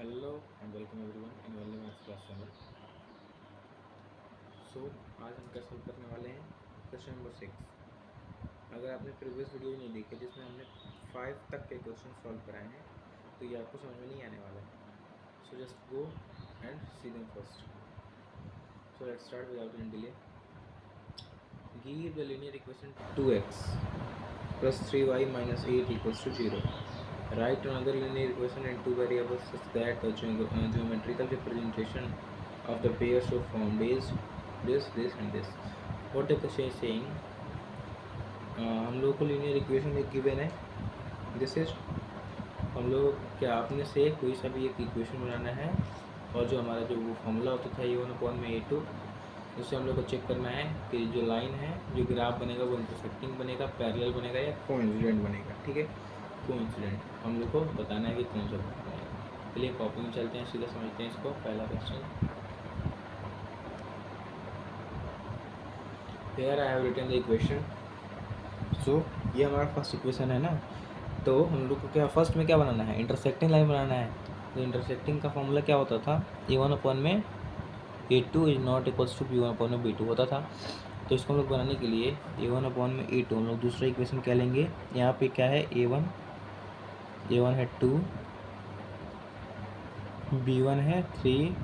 Hello and welcome everyone in value maths class channel. So आज हम क्या solve करने वाले हैं क्वेश्चन नंबर 6। अगर आपने प्रीवियस वीडियो नहीं देखी जिसमें हमने 5 तक के क्वेश्चन सॉल्व कराए हैं तो ये आपको समझ में नहीं आने वाला है। So just go and see them first. So let's start without any delay. Give the linear equation 2x plus 3y minus 8 equals to 0. Write another linear equation in two variables such that the geometrical representation of the pairs of form is this and this. What the question is saying, हम लोग को linear equation एक given है. This is हम लोग क्या आपने से कोई सा भी एक इक्वेशन बनाना है और जो हमारा जो वो फॉर्मूला होता था a1/a2 उससे हम लोग को चेक करना है कि जो लाइन है जो ग्राफ बनेगा वो इंटरसेक्टिंग बनेगा, पैरेलल बनेगा या कोइंसिडेंट बनेगा। ठीक है, कोइंसिडेंट हम लोग को बताना है कि कौन सा बनेगा। चलिए कॉपी में चलते हैं, सीधा समझते हैं इसको। पहला question, here I have written the equation. So ये हमारा फर्स्ट इक्वेशन है ना, तो हम लोग को क्या फर्स्ट में क्या बनाना है, इंटरसेक्टिंग लाइन बनाना है। तो इंटरसेक्टिंग का फॉर्मूला क्या होता था, a1/a2 is not equals to b1/b2 होता था। तो इसको हम लोग बनाने के लिए a1/a2 हम लोग दूसरा इक्वेशन क्या लेंगे, यहाँ पे क्या है a1 है 2, b1 है 3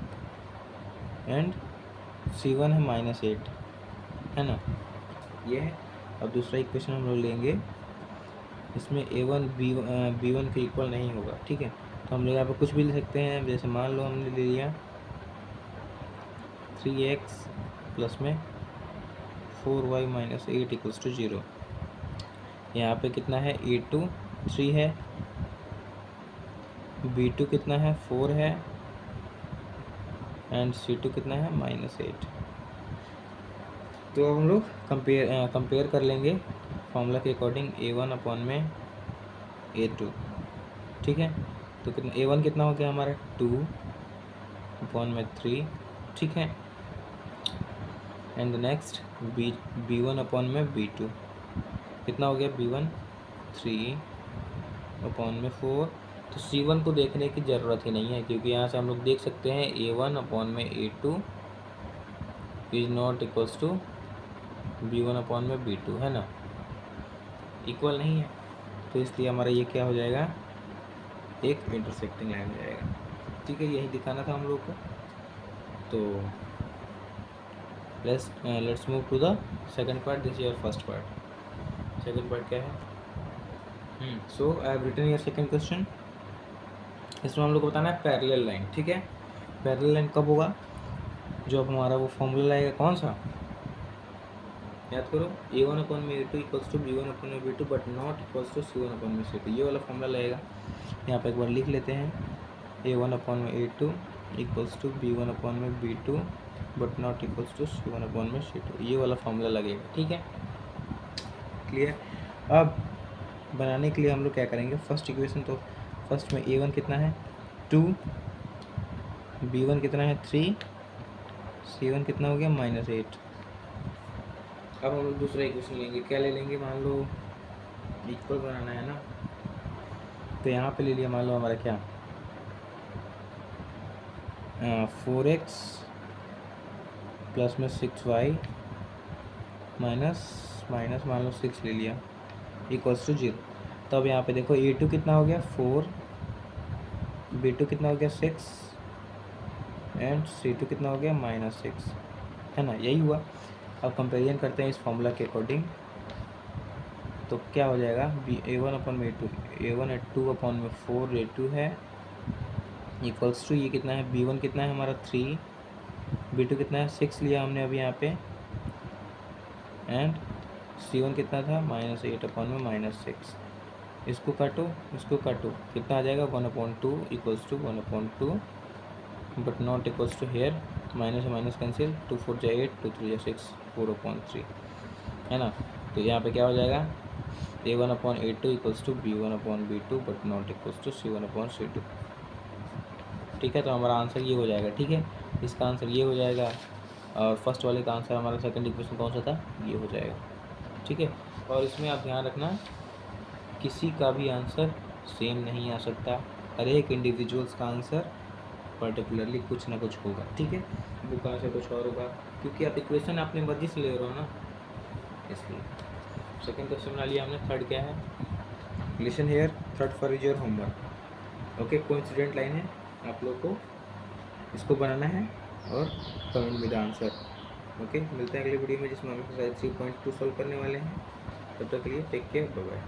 एंड c1 है -8, है ना, ये है। अब दूसरा इक्वेशन हम लोग लेंगे, इसमें a1 b1 के इक्वल नहीं होगा। ठीक है, तो हम लोग यहाँ पे कुछ भी ले सकते हैं। जैसे मान लो हमने ले लिया 3x प्लस में 4y - 8 इक्वल्स टू 0। यहाँ पे कितना है, a2 3 है, b2 कितना है 4 है एंड c2 कितना है -8। तो हम लोग कंपेयर कर लेंगे फॉर्मूला के अकॉर्डिंग a1/a2। ठीक है, तो कितना a1 कितना हो गया हमारा 2/3। ठीक है, एंड नेक्स्ट b1/b2 कितना हो गया, b1 3/4। तो c1 को देखने की ज़रूरत ही नहीं है क्योंकि यहाँ से हम लोग देख सकते हैं a1/a2 is not equals to b1/b2, है ना, इक्वल नहीं है। तो इसलिए हमारा ये क्या हो जाएगा, एक इंटरसेक्टिंग लाइन हो जाएगा। ठीक है, यही दिखाना था हम लोग को। तो let's move to the second part. This is your first part. Second part क्या है, so I have written your second question. इसमें हम लोग को बताना है पैरेलल लाइन। ठीक है, पैरेलल लाइन कब होगा, जो अब हमारा वो फॉर्मूला आएगा कौन सा, याद करो, a1/a2 equals to b1/b2 but not equals to c1/c2, ये वाला फॉर्मूला लगेगा। यहाँ पे एक बार लिख लेते हैं, a1/a2 equals to b1/b2 but not equals to c1/c2, ये वाला फॉर्मूला लगेगा। ठीक है, क्लियर। अब बनाने के लिए हम लोग क्या करेंगे, फर्स्ट इक्वेशन, तो फर्स्ट में a1 कितना है 2, b1 कितना है 3, c1 कितना हो गया -8। अब हम लोग दूसरा इक्वेशन लेंगे, क्या ले लेंगे, मान लो इक्वल बनाना है ना, तो यहाँ पे ले लिया मान लो हमारा क्या 4x प्लस में 6y माइनस मान लो 6 ले लिया इक्वल्स टू 0। तो अब यहाँ पे देखो a2 कितना हो गया 4, b2 कितना हो गया 6 एंड c2 कितना हो गया -6, है ना, यही हुआ। अब कंपेरिजन करते हैं इस फॉर्मूला के अकॉर्डिंग, तो क्या हो जाएगा, a1/a2 a1/2/4 a2 है इक्वल्स टू ये कितना है, b1 कितना है हमारा 3, b2 कितना है 6 लिया हमने अभी यहाँ पे, एंड c1 कितना था -8/6। इसको काटो कितना आ जाएगा 1/2 equals to 1/2 but not equals to here, minus cancel, 2 4 जा 8, 2 3 जा 6, 4/3, है ना। तो यहाँ पे क्या हो जाएगा, a1/a2 equals to b1/b2 but not equals to c1/c2। ठीक है, तो हमारा आंसर ये हो जाएगा। ठीक है, इसका आंसर ये हो जाएगा और फर्स्ट वाले का आंसर हमारा सेकंड इक्वेशन कौन सा था, ये हो जाएगा। ठीक है, और इसमें आप ध्यान रखना किसी का भी आंसर सेम नहीं आ सकता, हर एक इंडिविजुअल्स का आंसर पर्टिकुलरली कुछ ना कुछ होगा, ठीक है। बुक आंसर कुछ और होगा, क्योंकि आप इक्वेशन अपनी मर्जी से ले रहे हो ना, इसलिए। सेकंड क्वेश्चन बना लिया हमने। थर्ड क्या है, listen here, third four is your homework. Okay, coincident line है, आप लोग को इसको बनाना है और कमेंट विद आंसर। ओके, मिलते हैं अगली वीडियो में जिसमें हम एक्सरसाइज 3.2 सॉल्व करने वाले हैं। तब तक के लिए टेक केयर, बाय बाय।